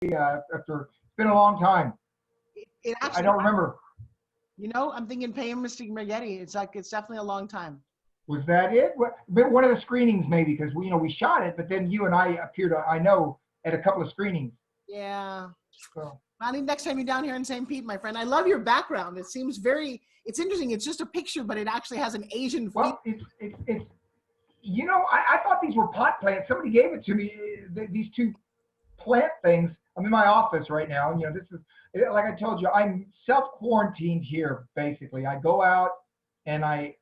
after it's been a long time. It I actually, don't remember. I'm thinking pay him Mr. Spaghetti. It's definitely a long time. Was that it? But one of the screenings maybe because we shot it, but then you and I appeared, I know, at a couple of screenings. Yeah. So. Manny, next time you're down here in St. Pete, my friend, I love your background. It seems it's interesting. It's just a picture, but it actually has an Asian feel. Well, it's I thought these were pot plants. Somebody gave it to me, these two plant things. I'm in my office right now. This is, like I told you, I'm self-quarantined here, basically. I go out and I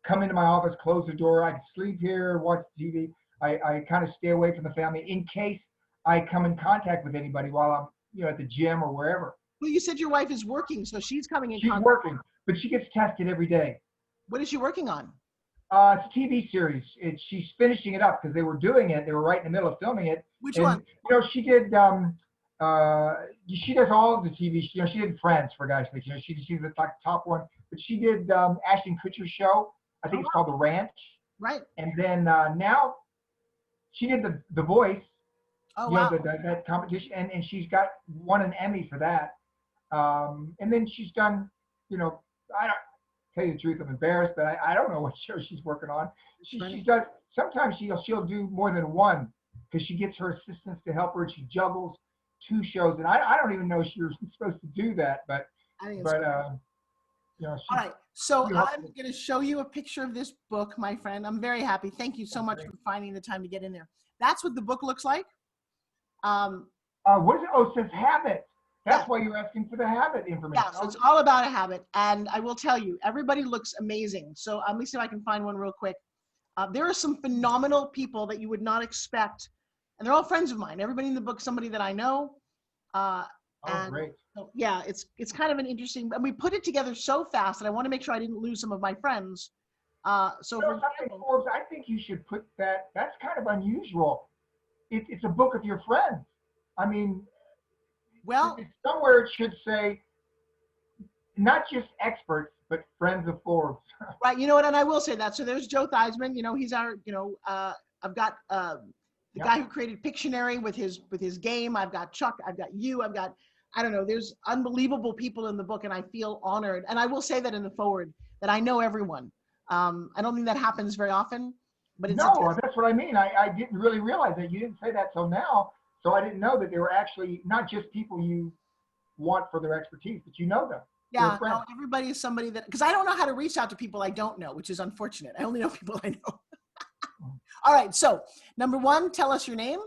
come into my office, close the door. I can sleep here, watch TV. I kind of stay away from the family in case I come in contact with anybody while I'm, at the gym or wherever. Well, you said your wife is working, so she's coming in She's contact. working, but she gets tested every day. What is she working on? It's a TV series. She's finishing it up because they were doing it. They were right in the middle of filming it. Which and, one? She did. She does all of the TV. She did Friends, for God's sake. She's the top one. But she did Ashton Kutcher's show. I think it's called The Ranch. Right. And then now she did the Voice. Oh wow. That competition, and she's won an Emmy for that. And then she's done. I don't. Tell you the truth, I'm embarrassed, but I don't know what show she's working on. She does. Sometimes she'll do more than one because she gets her assistants to help her. And she juggles two shows, and I don't even know she was supposed to do that, but all right. So I'm going to show you a picture of this book, my friend. I'm very happy. Thank you so much for finding the time to get in there. That's what the book looks like. What is it? Oh, it says Habit. That's why you're asking for the habit information. Yeah, so it's all about a habit. And I will tell you, everybody looks amazing. So let me see if I can find one real quick. There are some phenomenal people that you would not expect. And they're all friends of mine. Everybody in the book, somebody that I know. Great. So, yeah, it's kind of an interesting, and we put it together so fast that I want to make sure I didn't lose some of my friends. For example, Forbes, I think you should put that. That's kind of unusual. It's a book of your friends. I mean, well, somewhere it should say not just experts, but friends of Forbes. Right. You know what? And I will say that. So there's Joe Theismann. He's our. I've got the guy who created Pictionary with his game. I've got Chuck. I've got you. I've got. I don't know. There's unbelievable people in the book, and I feel honored. And I will say that in the forward that I know everyone. I don't think that happens very often, but it's that's what I mean. I didn't really realize that. You didn't say that till now. So I didn't know that they were actually not just people you want for their expertise, but you know them. Yeah, no, everybody is somebody that, because I don't know how to reach out to people I don't know, which is unfortunate. I only know people I know. All right, so number one, tell us your name.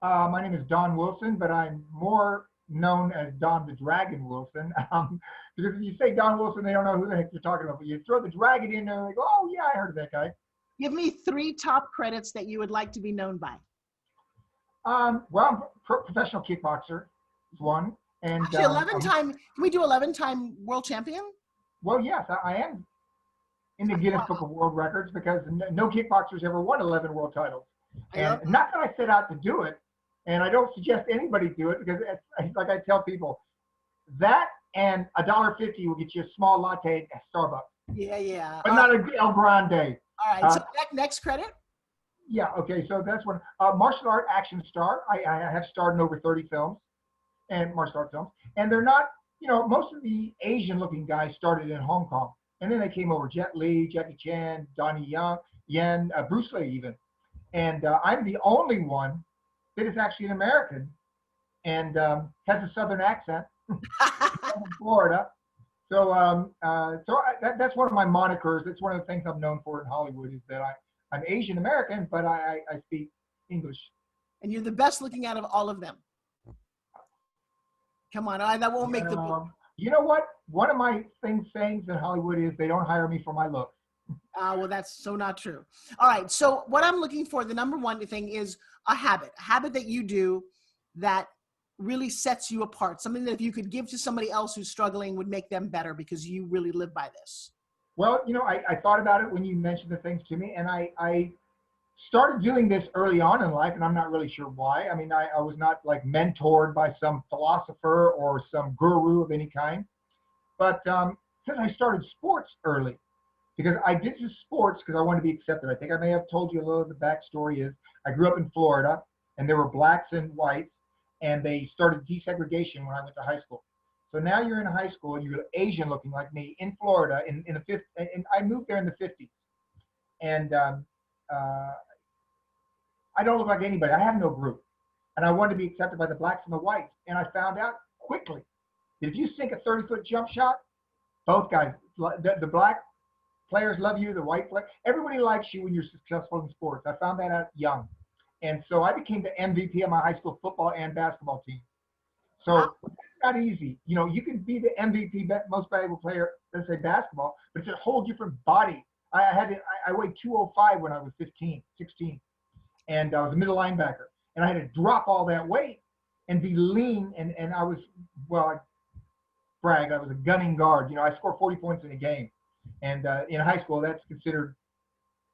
My name is Don Wilson, but I'm more known as Don the Dragon Wilson. Because if you say Don Wilson, they don't know who the heck you're talking about. But you throw the dragon in there, and they go, oh, yeah, I heard of that guy. Give me 3 top credits that you would like to be known by. Well, I'm a professional kickboxer, is one. And actually, 11-time. Can we do 11-time world champion? Well, yes, I am in the Guinness Book of World Records because no kickboxers ever won 11 world titles. And not that I set out to do it, and I don't suggest anybody do it because, like I tell people, that and $1.50 will get you a small latte at Starbucks. Yeah. But not a El Grande. All right. So next credit. Yeah. Okay. So that's one. Martial art action star. I have starred in over 30 films and martial art films, and they're not. Most of the Asian-looking guys started in Hong Kong, and then they came over. Jet Li, Jackie Chan, Donnie Yen, Bruce Lee, even. And I'm the only one that is actually an American and has a Southern accent from Florida. So, that's one of my monikers. It's one of the things I'm known for in Hollywood is that I'm Asian American, but I speak English. And you're the best looking out of all of them. Come on, that won't make the book. You know what? One of my sayings in Hollywood is they don't hire me for my looks. Well, that's so not true. All right. So what I'm looking for, the number one thing is a habit that you do that really sets you apart. Something that if you could give to somebody else who's struggling would make them better because you really live by this. Well, I thought about it when you mentioned the things to me, and I started doing this early on in life, and I'm not really sure why. I mean, I was not like mentored by some philosopher or some guru of any kind, but since I started sports early, because I did this sports because I wanted to be accepted. I think I may have told you a little of the backstory is I grew up in Florida, and there were blacks and whites, and they started desegregation when I went to high school. So now you're in high school and you're Asian looking like me in Florida in the fifth, and I moved there in the 50s. And uh, I don't look like anybody. I have no group. And I wanted to be accepted by the blacks and the whites. And I found out quickly that if you sink a 30-foot jump shot, both guys, the black players love you, the white player, everybody likes you when you're successful in sports. I found that out young. And so I became the MVP of my high school football and basketball team. Wow. So it's not easy. You know, you can be the MVP, most valuable player, let's say basketball, but it's a whole different body. I weighed 205 when I was 15, 16, and I was a middle linebacker. And I had to drop all that weight and be lean. And I was, well, I brag, I was a gunning guard. You know, I scored 40 points in a game. And in high school, that's considered,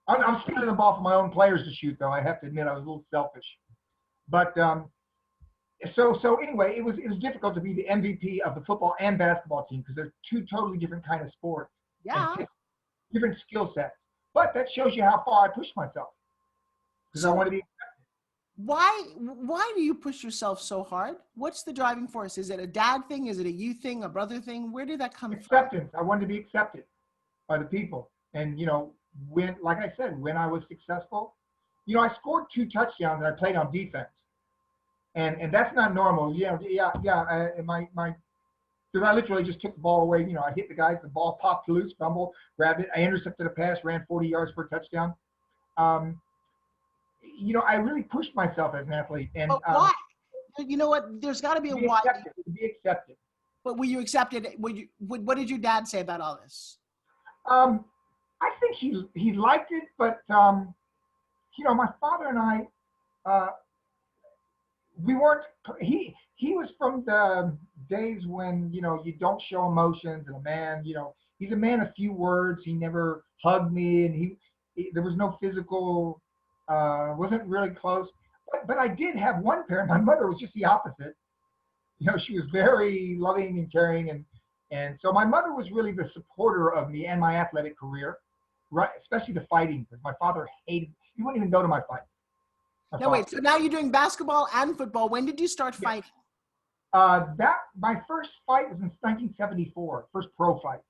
I'm stealing the ball from my own players to shoot, though. I have to admit, I was a little selfish. But so anyway, it was difficult to be the MVP of the football and basketball team because they're two totally different kind of sports. Yeah. And different skill sets. But that shows you how far I pushed myself because I want to be. Why do you push yourself so hard? What's the driving force? Is it a dad thing? Is it a you thing, a brother thing? Where did that come from? Acceptance. I wanted to be accepted by the people. And, you know, when, like I said, when I was successful, you know, I scored 2 touchdowns and I played on defense. And that's not normal. Because I literally just took the ball away. You know, I hit the guys, the ball popped loose, fumble, grabbed it. I intercepted a pass, ran 40 yards for a touchdown. You know, I really pushed myself as an athlete. And but why? You know what? There's got to be a why. To be accepted. But were you accepted? What did your dad say about all this? I think he liked it, but you know, my father and I, we weren't. He was from the days when, you know, you don't show emotions, and a man, you know, he's a man of few words. He never hugged me, and there was no physical. Wasn't really close, but I did have one parent. My mother was just the opposite. You know, she was very loving and caring, and so my mother was really the supporter of me and my athletic career, right? Especially the fighting, because my father hated. He wouldn't even go to my fight. No, wait. So now you're doing basketball and football. When did you start fighting? That my first fight was in 1974, first pro fight.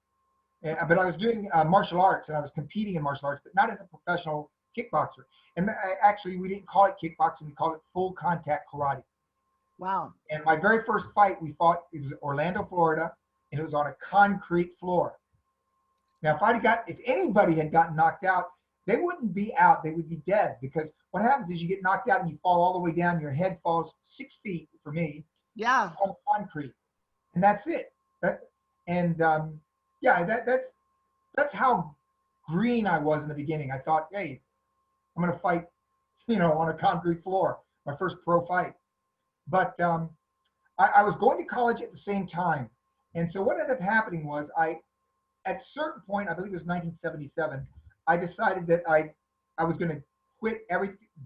But I was doing martial arts, and I was competing in martial arts, but not as a professional kickboxer. And actually, we didn't call it kickboxing; we called it full contact karate. Wow. And my very first fight, we fought. It was in Orlando, Florida, and it was on a concrete floor. Now, if anybody had gotten knocked out, they wouldn't be out; they would be dead. Because what happens is you get knocked out and you fall all the way down. Your head falls 6 feet for me. Yeah. On concrete, and that's it. That's how green I was in the beginning. I thought, hey, I'm going to fight, you know, on a concrete floor. My first pro fight. But I was going to college at the same time, and so what ended up happening was at a certain point, I believe it was 1977, I decided that I was going to quit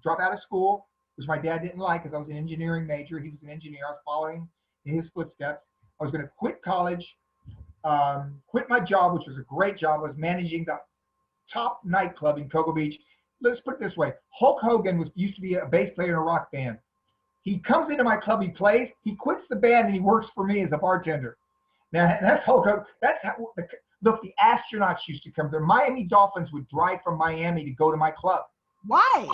drop out of school, which my dad didn't like because I was an engineering major. He was an engineer. I was following in his footsteps. I was going to quit college, quit my job, which was a great job. I was managing the top nightclub in Cocoa Beach. Let's put it this way. Hulk Hogan used to be a bass player in a rock band. He comes into my club, he plays, he quits the band, and he works for me as a bartender. Now, that's Hulk Hogan. That's how, look, the astronauts used to come. The Miami Dolphins would drive from Miami to go to my club. Why?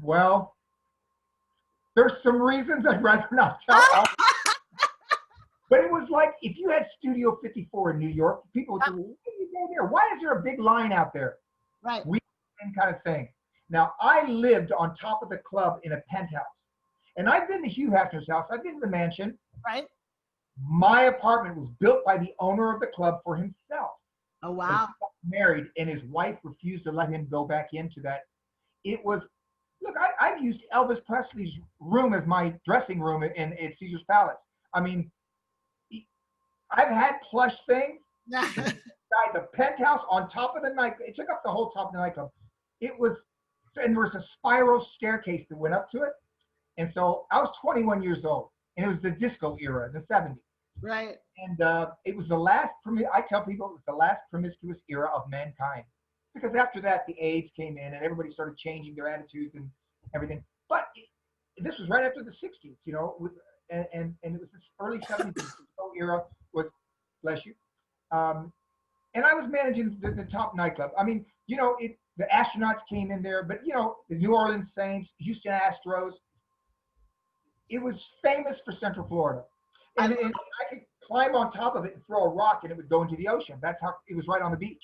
Well, there's some reasons I'd rather not tell. But it was like if you had Studio 54 in New York, people would say, well, why do you go there? Why is there a big line out there? Right. We same kind of thing. Now, I lived on top of the club in a penthouse. And I've been to Hugh Hefner's house. I've been to the mansion. Right. My apartment was built by the owner of the club for himself. Oh, wow. He was married, and his wife refused to let him go back into that. It was, look, I've used Elvis Presley's room as my dressing room in Caesar's Palace. I mean, I've had plush things. The penthouse on top of the nightclub. It took up the whole top of the nightclub. It was, and there was a spiral staircase that went up to it. And so I was 21 years old, and it was the disco era, the 70s. Right. And it was the last, I tell people it was the last promiscuous era of mankind. Because after that, the AIDS came in, and everybody started changing their attitudes and everything. But this was right after the 60s, you know, and it was this early 70s era was, bless you. And I was managing the top nightclub. I mean, you know, the astronauts came in there, but you know, the New Orleans Saints, Houston Astros, it was famous for Central Florida. And I could climb on top of it and throw a rock and it would go into the ocean. That's how it was, right on the beach.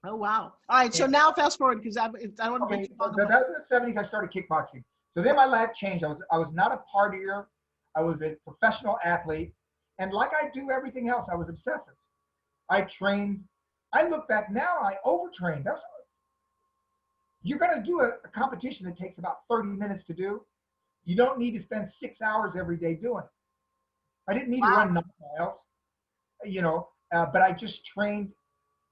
Oh, wow. All right. So now fast forward, because I don't want to get you on that was in the 70s. I started kickboxing. So then my life changed. I was not a partier. I was a professional athlete. And like I do everything else, I was obsessive. I trained. I look back now, I overtrained. You're going to do a competition that takes about 30 minutes to do. You don't need to spend 6 hours every day doing it. I didn't need to run 9 miles, you know, but I just trained.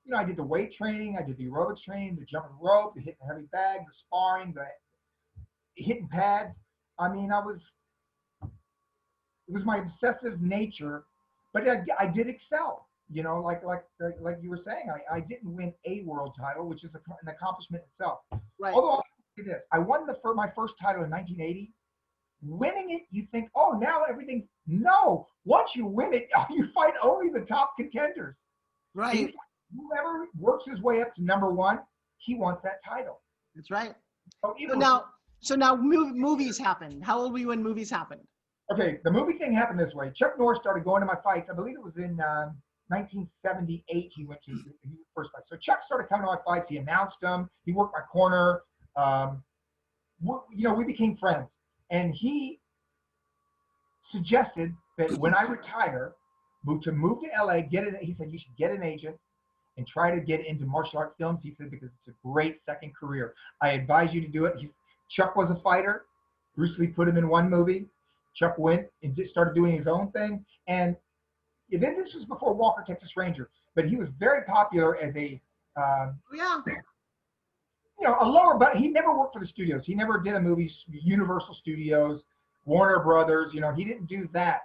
You know, I did the weight training, I did the aerobics training, the jumping rope, the hitting the heavy bag, the sparring, the hitting pads. I mean, it was my obsessive nature, but I did excel. You know, like you were saying, I didn't win a world title, which is an accomplishment itself. Right. Although I'll say this, I won my first title in 1980. Winning it, you think, oh, now everything. No, once you win it, you fight only the top contenders. Right. Whoever works his way up to number one, he wants that title. That's right. So now movies happened. How old were you when movies happened? Okay, the movie thing happened this way. Chuck Norris started going to my fights. I believe it was in 1978 he went to his first fight. So Chuck started coming to my fights. He announced them. He worked my corner. You know, we became friends. And he suggested that when I retire, move to LA, he said, you should get an agent and try to get into martial arts films. He said, because it's a great second career. I advise you to do it. Chuck was a fighter. Bruce Lee put him in one movie. Chuck went and just started doing his own thing. And then this was before Walker, Texas Ranger, but he was very popular as a, you know, a lower, but he never worked for the studios. He never did a movie, Universal Studios, Warner Brothers, you know, he didn't do that.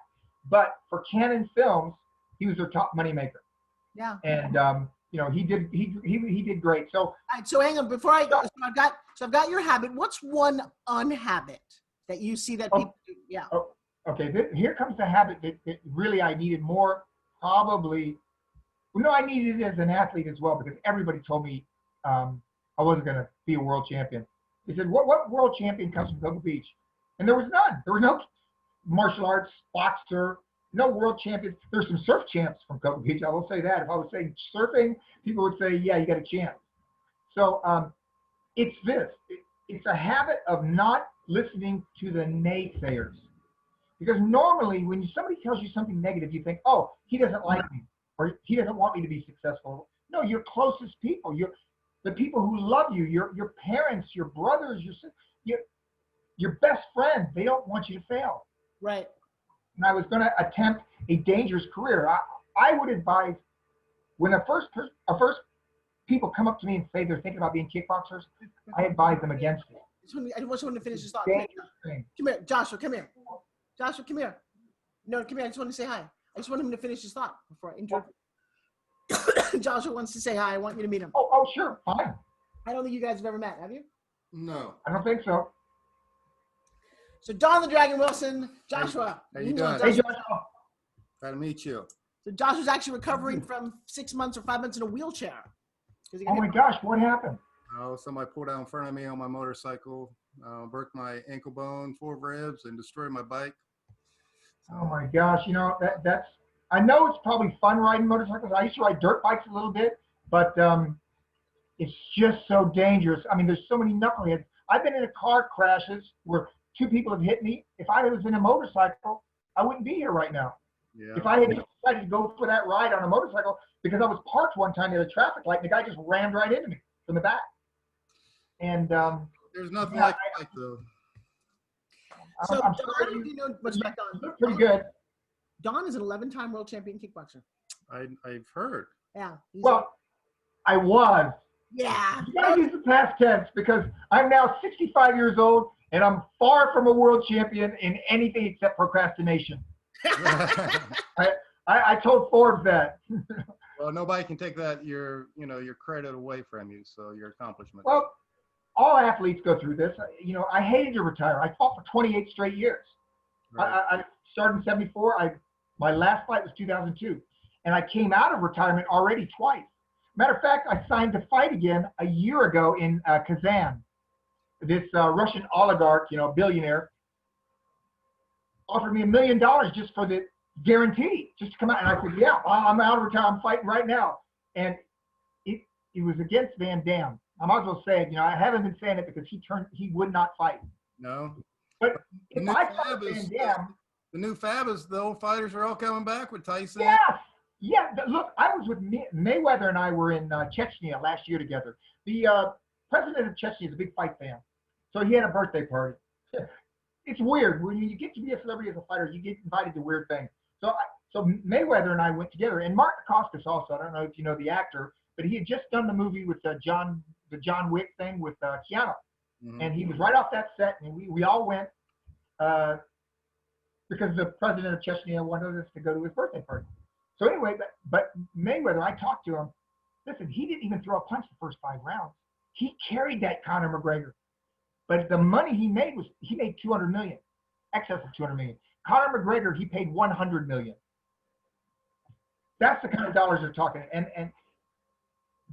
But for Canon Films, he was their top moneymaker. Yeah. And, you know, he did great. So, all right, so hang on, before I go, I've got your habit. What's one unhabit that you see that people do? Yeah. Okay, here comes the habit that really I needed more, probably. Well, no, I needed it as an athlete as well, because everybody told me I wasn't going to be a world champion. They said, what world champion comes from Cocoa Beach? And there was none. There was no martial arts, boxer, no world champions. There's some surf champs from Cocoa Beach. I will say that. If I was saying surfing, people would say, yeah, you got a chance. So it's this. It's a habit of not listening to the naysayers. Because normally when somebody tells you something negative, you think, oh, he doesn't like me, or he doesn't want me to be successful. No, your closest people, the people who love you, your parents, your brothers, your best friends, they don't want you to fail. Right. And I was going to attempt a dangerous career. I would advise, when the first people come up to me and say they're thinking about being kickboxers, I advise them against it. I just want to finish this thought. Come here, Joshua, come here. Joshua, come here. No, come here. I just want to say hi. I just want him to finish his thought before I interrupt. Joshua wants to say hi. I want you to meet him. Oh, sure. Fine. I don't think you guys have ever met, have you? No. I don't think so. So Don the Dragon Wilson, Joshua. How you doing? Hey, Joshua. Glad to meet you. So Joshua's actually recovering from 6 months or 5 months in a wheelchair. Oh my gosh, what happened? Oh, somebody pulled out in front of me on my motorcycle, broke my ankle bone, 4 ribs, and destroyed my bike. Oh my gosh, you know, that's, I know it's probably fun riding motorcycles. I used to ride dirt bikes a little bit, but it's just so dangerous. I mean, there's so many knuckleheads. I've been in car crashes where 2 people have hit me. If I was in a motorcycle, I wouldn't be here right now. Yeah. If I had decided to go for that ride on a motorcycle, because I was parked one time at a traffic light, and the guy just rammed right into me from the back. And there's nothing like though. So Don, you know what's about Don? Look pretty good. Don is an 11-time world champion kickboxer. I've heard. Yeah. Well, I was. Yeah. You gotta use the past tense, because I'm now 65 years old and I'm far from a world champion in anything except procrastination. I told Forbes that. Well, nobody can take that your credit away from you, so your accomplishment. Well, all athletes go through this. You know, I hated to retire. I fought for 28 straight years. Right. I started in '74. My last fight was 2002, and I came out of retirement already twice. Matter of fact, I signed to fight again a year ago in Kazan. This Russian oligarch, you know, billionaire, offered me $1 million just for the guarantee, just to come out. And I said, yeah, I'm out of retirement. I'm fighting right now. And it was against Van Dam. I might as well say it. You know, I haven't been saying it because he would not fight. No. But if I fought Van Dam, the new fab is the old fighters are all coming back with Tyson. yes, yeah. Look, I was with Mayweather and I were in Chechnya last year together. The president of Chechnya is a big fight fan, so he had a birthday party. It's weird when you get to be a celebrity as a fighter, you get invited to weird things. So Mayweather and I went together, and Mark Dacascos also. I don't know if you know the actor, but he had just done the movie with the John Wick thing with Keanu, and he was right off that set, and we all went because the president of Chechnya wanted us to go to his birthday party. So anyway, but Mayweather, I talked to him. Listen, he didn't even throw a punch the first 5 rounds. He carried that Conor McGregor. But the money he made he made $200 million, excess of $200 million. Conor McGregor, he paid $100 million. That's the kind of dollars they're talking. And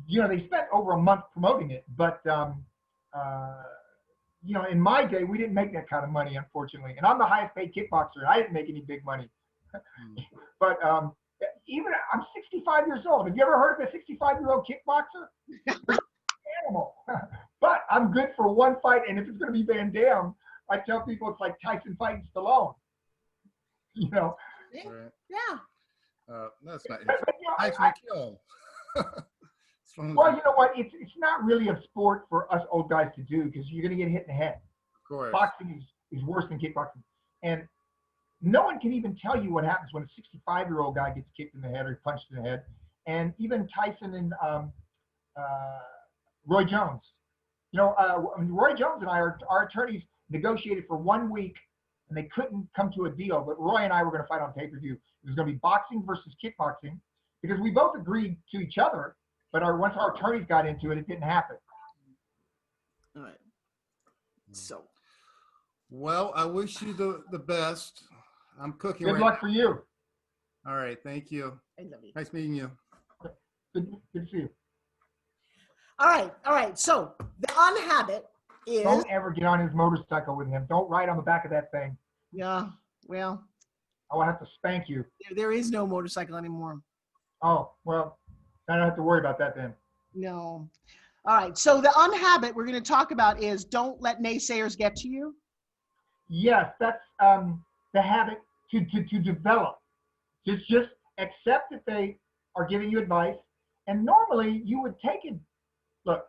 you know, they spent over a month promoting it. But you know, in my day, we didn't make that kind of money, unfortunately. And I'm the highest paid kickboxer. I didn't make any big money. But even I'm 65 years old. Have you ever heard of a 65-year-old kickboxer? Animal. But I'm good for one fight, and if it's going to be Van Dam, I tell people it's like Tyson fighting Stallone. You know. Right. Yeah. That's not. But, you know, Tyson kill. Well, you know what? It's not really a sport for us old guys to do because you're going to get hit in the head. Of course. Boxing is worse than kickboxing, and no one can even tell you what happens when a 65-year-old guy gets kicked in the head or punched in the head. And even Tyson and Roy Jones. You know, Roy Jones and our attorneys negotiated for 1 week, and they couldn't come to a deal. But Roy and I were going to fight on pay-per-view. It was going to be boxing versus kickboxing because we both agreed to each other. But once our attorneys got into it, it didn't happen. All right. So. Well, I wish you the best. I'm cooking. Good luck for you. All right. Thank you. I love you. Nice meeting you. Good to see you. All right. So the unhabit is. Don't ever get on his motorcycle with him. Don't ride on the back of that thing. Yeah. Well. I will have to spank you. There is no motorcycle anymore. Oh, well, I don't have to worry about that then. No. All right. So the unhabit we're going to talk about is don't let naysayers get to you. Yes, that's the habit to develop. Just accept that they are giving you advice. And normally you would take it. Look,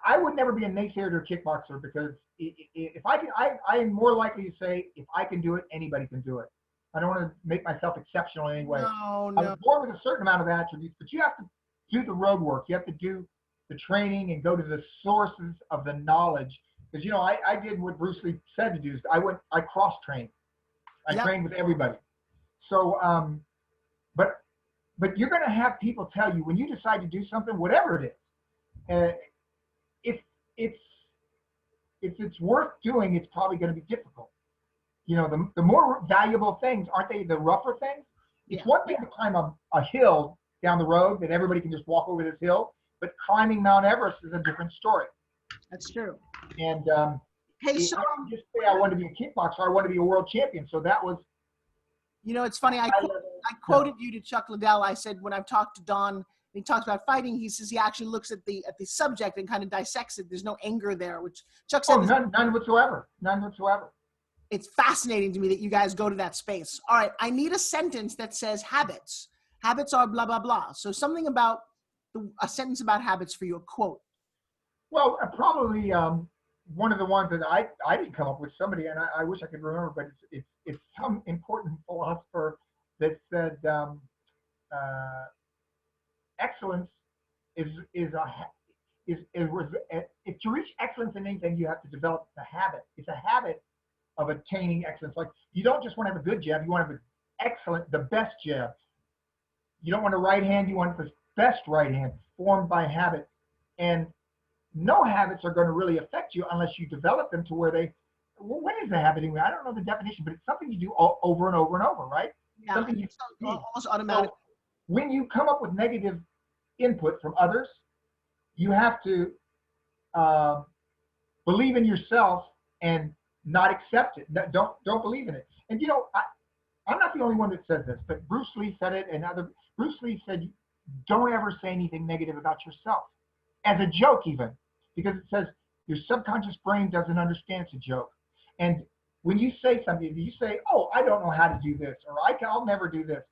I would never be a naysayer to a kickboxer because if I can, I am more likely to say if I can do it, anybody can do it. I don't want to make myself exceptional in any way. No. I was born with a certain amount of attributes, but you have to do the road work. You have to do the training and go to the sources of the knowledge. Because, you know, I did what Bruce Lee said to do. I cross-trained. I trained with everybody. So, but you're going to have people tell you when you decide to do something, whatever it is, if it's worth doing, it's probably going to be difficult. You know, the more valuable things, aren't they the rougher things? It's one thing to climb a hill down the road that everybody can just walk over this hill, but climbing Mount Everest is a different story. That's true. And Hey, so I didn't just say I wanted to be a kickboxer, I wanted to be a world champion. So that was. You know, it's funny. I quoted you to Chuck Liddell. I said when I've talked to Don, he talks about fighting. He says he actually looks at the subject and kind of dissects it. There's no anger there, which Chuck said. Oh, none whatsoever. None whatsoever. It's fascinating to me that you guys go to that space. All right, I need a sentence that says habits. Habits are blah blah blah. So something about a sentence about habits for you. A quote. Well, probably one of the ones that I didn't come up with. Somebody, and I wish I could remember, but it's some important philosopher that said excellence is if to reach excellence in anything, you have to develop the habit. It's a habit of attaining excellence. Like you don't just want to have a good jab, you want to have an excellent, the best jab. You don't want a right hand, you want the best right hand formed by habit. And no habits are going to really affect you unless you develop them to where what is a habit anyway? I don't know the definition, but it's something you do over and over and over, right? Yeah, Something you it's do. almost automatic. So when you come up with negative input from others, you have to believe in yourself and not accept it. Don't believe in it. And I'm not the only one that says this, but Bruce Lee said it, and Bruce Lee said, don't ever say anything negative about yourself, as a joke even, because it says your subconscious brain doesn't understand it's a joke. And when you say something, you say, oh, I don't know how to do this, or I'll never do this.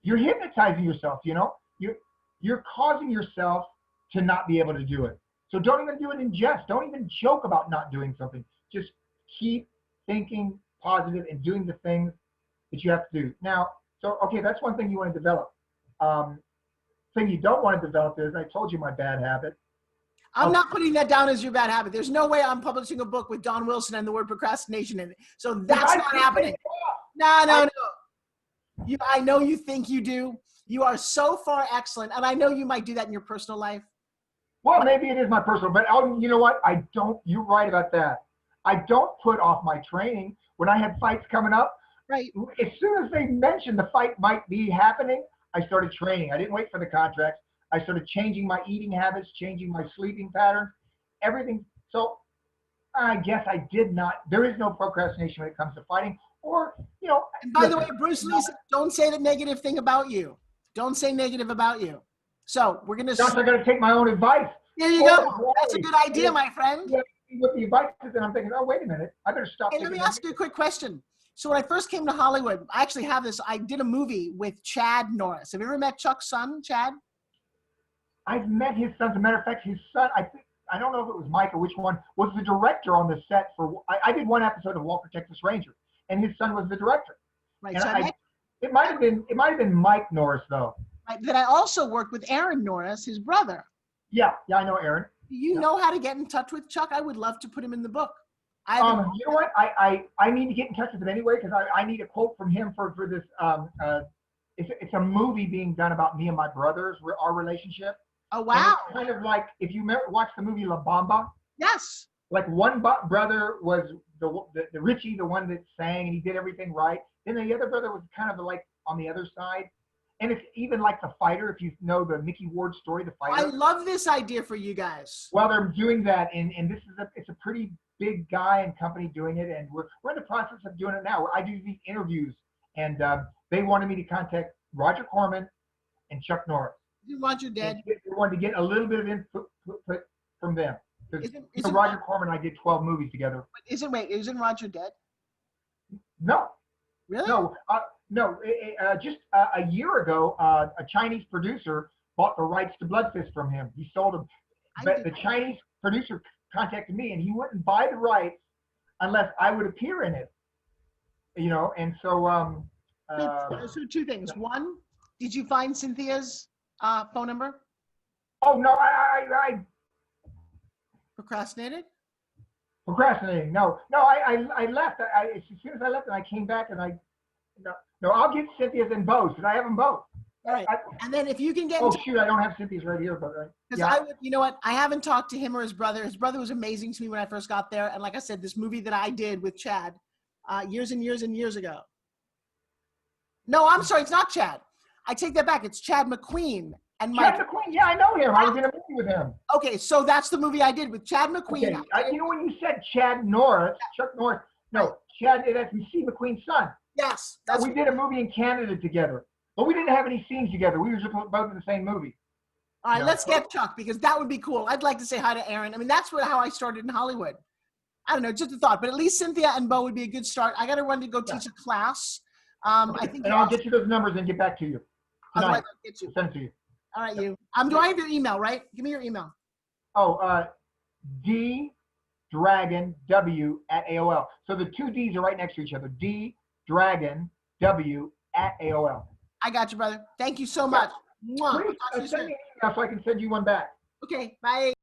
You're hypnotizing yourself, You're causing yourself to not be able to do it. So don't even do it in jest. Don't even joke about not doing something. Just keep thinking positive and doing the things that you have to do. Now, okay, that's one thing you want to develop. Thing you don't want to develop is, I told you my bad habit. I'm not putting that down as your bad habit. There's no way I'm publishing a book with Don Wilson and the word procrastination in it. So that's not happening. No. I know you think you do. You are so far excellent. And I know you might do that in your personal life. Well, maybe it is my personal, but you know what? You're right about that. I don't put off my training. When I had fights coming up, right, as soon as they mentioned the fight might be happening, I started training. I didn't wait for the contracts. I started changing my eating habits, changing my sleeping patterns, everything. So I guess I did not. There is no procrastination when it comes to fighting. Or, And by the way, Bruce Lee said, don't say the negative thing about you. Don't say negative about you. So we're going to. Josh, I got to take my own advice. There you go. That's a good idea, my friend. Yeah, with the advice, and I'm thinking, oh, wait a minute. I better stop. Hey, let me ask you a quick question. So when I first came to Hollywood, I actually have this. I did a movie with Chad Norris. Have you ever met Chuck's son, Chad? I've met his son. As a matter of fact, his son, I don't know if it was Mike or which one, was the director on the set for. I did one episode of Walker, Texas Ranger, and his son was the director. Right. And So it might have been Mike Norris though. Right. Then I also worked with Aaron Norris, his brother. Yeah, I know Aaron. Do you know how to get in touch with Chuck? I would love to put him in the book. You know what? I need to get in touch with him anyway because I need a quote from him for this. It's a movie being done about me and my brothers, our relationship. Oh wow! And it's kind of like if you watch the movie La Bamba. Yes. Like one brother was the Richie, the one that sang and he did everything right. Then the other brother was kind of like on the other side. And it's even like The Fighter, if you know the Mickey Ward story, The Fighter. I love this idea for you guys. Well, they're doing that, and this is it's a pretty big guy and company doing it, and we're in the process of doing it now. I do these interviews, and they wanted me to contact Roger Corman and Chuck Norris. Isn't Roger dead? They wanted to get a little bit of input from them. Because Roger Corman and I did 12 movies together. But isn't Roger dead? No. Really? No. No, just a year ago, a Chinese producer bought the rights to Blood Fist from him. He sold them. But the Chinese producer contacted me, and he wouldn't buy the rights unless I would appear in it. And so. So two things. One, did you find Cynthia's phone number? Oh, no, I procrastinated? Procrastinating. No, I left. As soon as I left, and I came back, and No, I'll get Cynthia's and Bo's because I have them both. All right. And then if you can get. Oh shoot, I don't have Cynthia's right here, but because I would, you know what? I haven't talked to him or his brother. His brother was amazing to me when I first got there, and like I said, this movie that I did with Chad, years and years and years ago. No, I'm sorry, it's not Chad. I take that back. It's Chad McQueen and Mike. Chad McQueen, yeah, I know him. I was in a movie with him. Okay, so that's the movie I did with Chad McQueen. Okay. You know when you said Chad Norris, Chuck Norris? No, Chad. That's Steve McQueen's son. Yes. We did a movie in Canada together, but we didn't have any scenes together. We were just both in the same movie. All right, let's get Chuck because that would be cool. I'd like to say hi to Aaron. I mean, that's how I started in Hollywood. I don't know, just a thought, but at least Cynthia and Bo would be a good start. I got to run to go teach a class. I think. And I'll get you those numbers and get back to you. Otherwise, I'll get you. Send it to you. All right, you. Do I have your email, right? Give me your email. Oh, DDragonW@AOL. So the two D's are right next to each other. DDragonW@AOL. I got you, brother. Thank you so much. Please send me an email so I can send you one back. Okay, bye.